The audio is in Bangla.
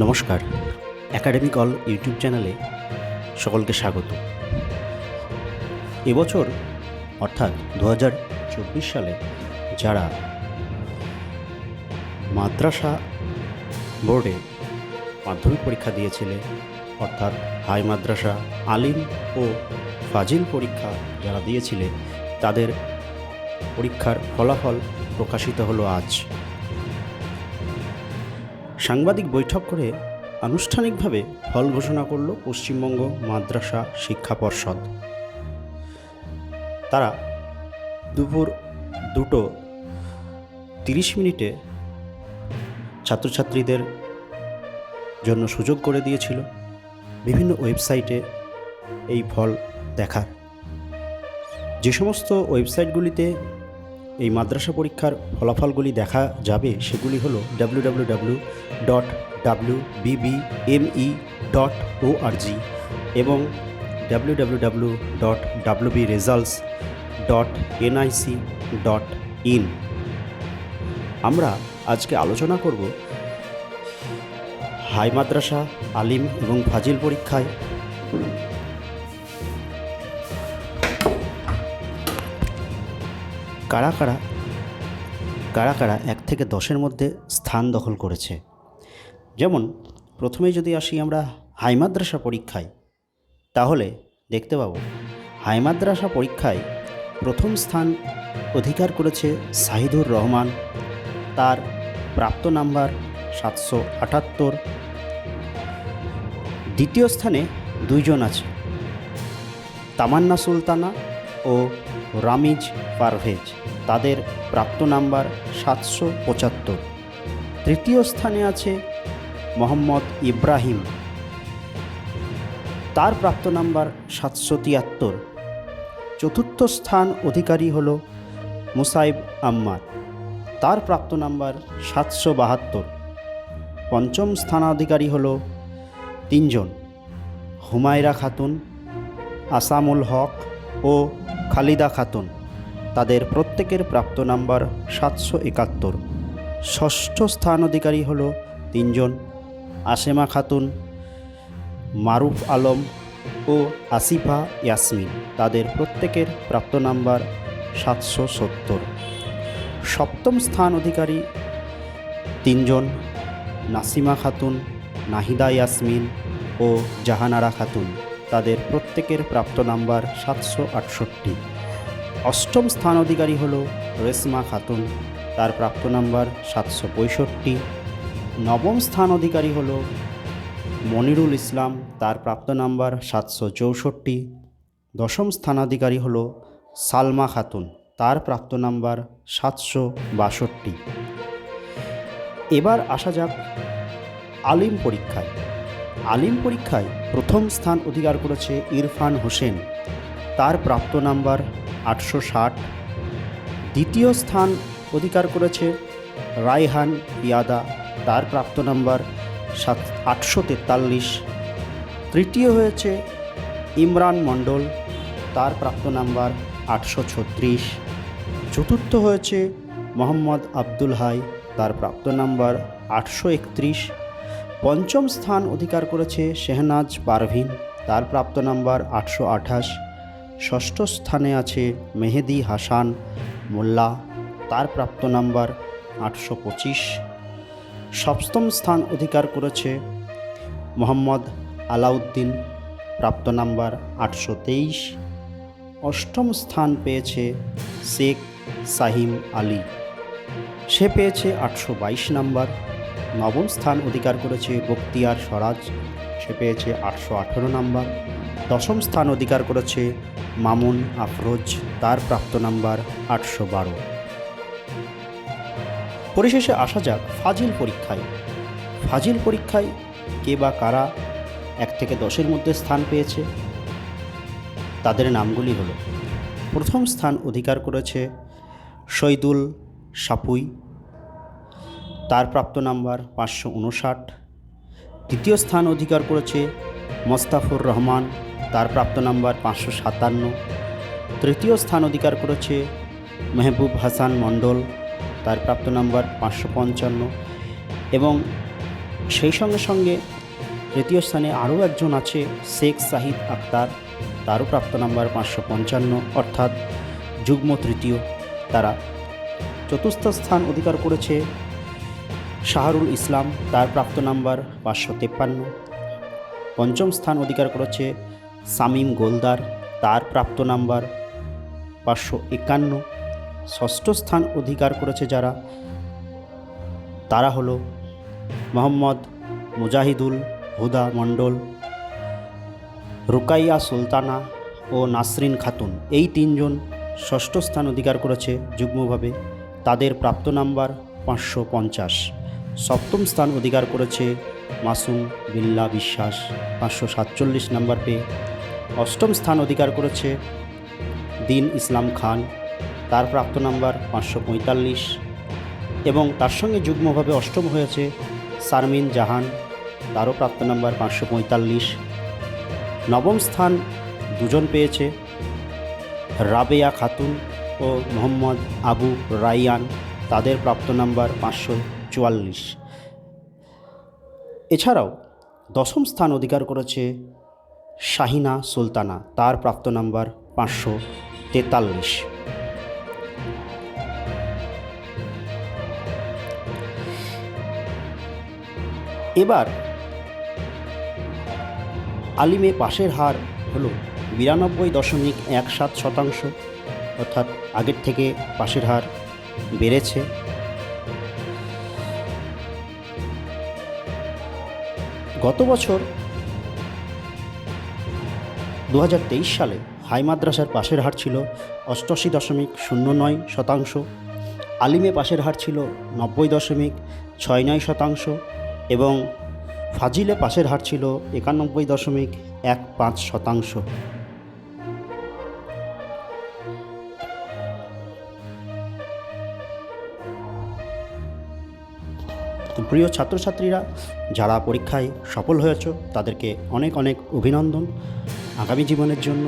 নমস্কার, একাডেমিক অল ইউটিউব চ্যানেলে সকলকে স্বাগত। এবছর অর্থাৎ 2024 সালে যারা মাদ্রাসা বোর্ডে মাধ্যমিক পরীক্ষা দিয়েছিলে, অর্থাৎ হাই মাদ্রাসা, আলিম ও ফাজিল পরীক্ষা যারা দিয়েছিলে, তাদের পরীক্ষার ফলাফল প্রকাশিত হলো আজ। সাংবাদিক বৈঠক করে আনুষ্ঠানিকভাবে ফল ঘোষণা করল পশ্চিমবঙ্গ মাদ্রাসা শিক্ষা পর্ষদ। তারা দুপুর 2:30 ছাত্রছাত্রীদের জন্য সুযোগ করে দিয়েছিল বিভিন্ন ওয়েবসাইটে এই ফল দেখার। যে সমস্ত ওয়েবসাইটগুলিতে এই মাদ্রাসা পরীক্ষার ফলাফলগুলি দেখা যাবে সেগুলি হলো www.wbbme.org এবং www.wbresults.nic.in। আমরা আজকে আলোচনা করব হাই মাদ্রাসা, আলিম এবং ফাজিল পরীক্ষায় কারা কারা 1 থেকে 10-এর মধ্যে স্থান দখল করেছে। যেমন প্রথমেই যদি আসি আমরা হাই মাদ্রাসা পরীক্ষায়, তাহলে দেখতে পাবো হাই মাদ্রাসা পরীক্ষায় প্রথম স্থান অধিকার করেছে সাহিদুর রহমান। তার প্রাপ্ত নাম্বার 778। দ্বিতীয় স্থানে 2 জন আছে, তামান্না সুলতানা ও রামিজ পারভেজ। তাদের প্রাপ্ত নাম্বার 775। তৃতীয় স্থানে আছে মোহাম্মদ ইব্রাহিম, তার প্রাপ্ত নাম্বার 773। চতুর্থ স্থান অধিকারী হল মুসাইব আম্মার, তার প্রাপ্ত নাম্বার 772। পঞ্চম স্থানাধিকারী হল 3 জন, হুমায়রা খাতুন, আসামুল হক ও খালিদা খাতুন। তাদের প্রত্যেকের প্রাপ্ত নাম্বার 771। ষষ্ঠ স্থান অধিকারী হল 3 জন, আসেমা খাতুন, মারুফ আলম ও আসিফা ইয়াসমিন। তাদের প্রত্যেকের প্রাপ্ত নাম্বার 770। সপ্তম স্থান অধিকারী 3 জন, নাসিমা খাতুন, নাহিদা ইয়াসমিন ও জাহানারা খাতুন। তাদের প্রত্যেকের প্রাপ্ত নাম্বার 768। অষ্টম স্থান অধিকারী হল রেশমা খাতুন, তার প্রাপ্ত নাম্বার 765। নবম স্থান অধিকারী হল মনিরুল ইসলাম, তার প্রাপ্ত নাম্বার 764। দশম স্থানাধিকারী হল সালমা খাতুন, তার প্রাপ্ত নাম্বার 762। এবার আসা যাক আলিম পরীক্ষায়। আলিম পরীক্ষায় প্রথম স্থান অধিকার করেছে ইরফান হোসেন, তার প্রাপ্ত নাম্বার 860। দ্বিতীয় স্থান অধিকার করেছে রায়হান ইয়াদা, তার প্রাপ্ত নাম্বার 843। তৃতীয় হয়েছে ইমরান মণ্ডল, তার প্রাপ্ত নাম্বার 836। চতুর্থ হয়েছে মোহাম্মদ আব্দুল হাই, তার প্রাপ্ত নাম্বার 831। পঞ্চম স্থান অধিকার করেছে শেহনাজ পারভিন, তার প্রাপ্ত নাম্বার 828। ষষ্ঠ স্থানে আছে মেহেদি হাসান মোল্লা, তার প্রাপ্ত নাম্বার 825। সপ্তম স্থান অধিকার করেছে মোহাম্মদ আলাউদ্দিন, প্রাপ্ত নাম্বার 823। অষ্টম স্থান পেয়েছে শেখ সাহিম আলী, সে পেয়েছে 822 নাম্বার। নবম স্থান অধিকার করেছে বখতিয়ার স্বরাজ, সে পেয়েছে 818 নাম্বার। দশম স্থান অধিকার করেছে মামুন আফরোজ, তার প্রাপ্ত নাম্বার 812। পরিশেষে আসা যাক ফাজিল পরীক্ষায়। ফাজিল পরীক্ষায় কে বা কারা 1 থেকে 10-এর মধ্যে স্থান পেয়েছে, তাদের নামগুলি হলো: প্রথম স্থান অধিকার করেছে শহীদুল সাপুই, তার প্রাপ্ত নাম্বার 559। দ্বিতীয় স্থান অধিকার করেছে মোস্তাফুর রহমান, তার প্রাপ্ত নাম্বার 557। তৃতীয় স্থান অধিকার করেছে মেহবুব হাসান মণ্ডল, তার প্রাপ্ত নাম্বার 555 এবং সেই সঙ্গে সঙ্গে তৃতীয় স্থানে আরও একজন আছে, শেখ সাহিদ আখতার, তারও প্রাপ্ত নাম্বার 555, অর্থাৎ যুগ্ম তৃতীয় তারা। চতুর্থ স্থান অধিকার করেছে শাহরুল ইসলাম, তার প্রাপ্ত নাম্বার 553। পঞ্চম স্থান অধিকার করেছে শামীম গোলদার, তার প্রাপ্ত নাম্বার 551। ষষ্ঠ স্থান অধিকার করেছে যারা, তারা হলো মোহাম্মদ মুজাহিদুল হুদা মণ্ডল, রুকাইয়া সুলতানা ও নাসরিন খাতুন। এই তিনজন ষষ্ঠ স্থান অধিকার করেছে যুগ্মভাবে, তাদের প্রাপ্ত নাম্বার 550। সপ্তম স্থান অধিকার করেছে মাসুম বিল্লাহ বিশ্বাস, 547 নাম্বার পেয়ে। অষ্টম স্থান অধিকার করেছে দিন ইসলাম খান, তার প্রাপ্ত নাম্বার 545, এবং তার সঙ্গে যুগ্মভাবে অষ্টম হয়েছে শারমিন জাহান, তারও প্রাপ্ত নাম্বার 545। নবম স্থান দুজন পেয়েছে রাবেয়া খাতুন ও মোহাম্মদ আবু রাইয়ান, তাদের প্রাপ্ত নাম্বার 544। এছাড়াও দশম স্থান অধিকার করেছে শাহিনা সুলতানা, তার প্রাপ্ত নাম্বার 543। এবার আলিমে পাশের হার হলো 92.17%, অর্থাৎ আগের থেকে পাশের হার বেড়েছে। গত বছর 2023 সালে হাই মাদ্রাসার পাশের হার ছিল 88.09%, আলিমে পাশের হার ছিল 90.69% এবং ফাজিলে পাশের হার ছিল 91.15%। প্রিয় ছাত্রছাত্রীরা, যারা পরীক্ষায় সফল হয়েছ তাদেরকে অনেক অনেক অভিনন্দন আগামী জীবনের জন্য।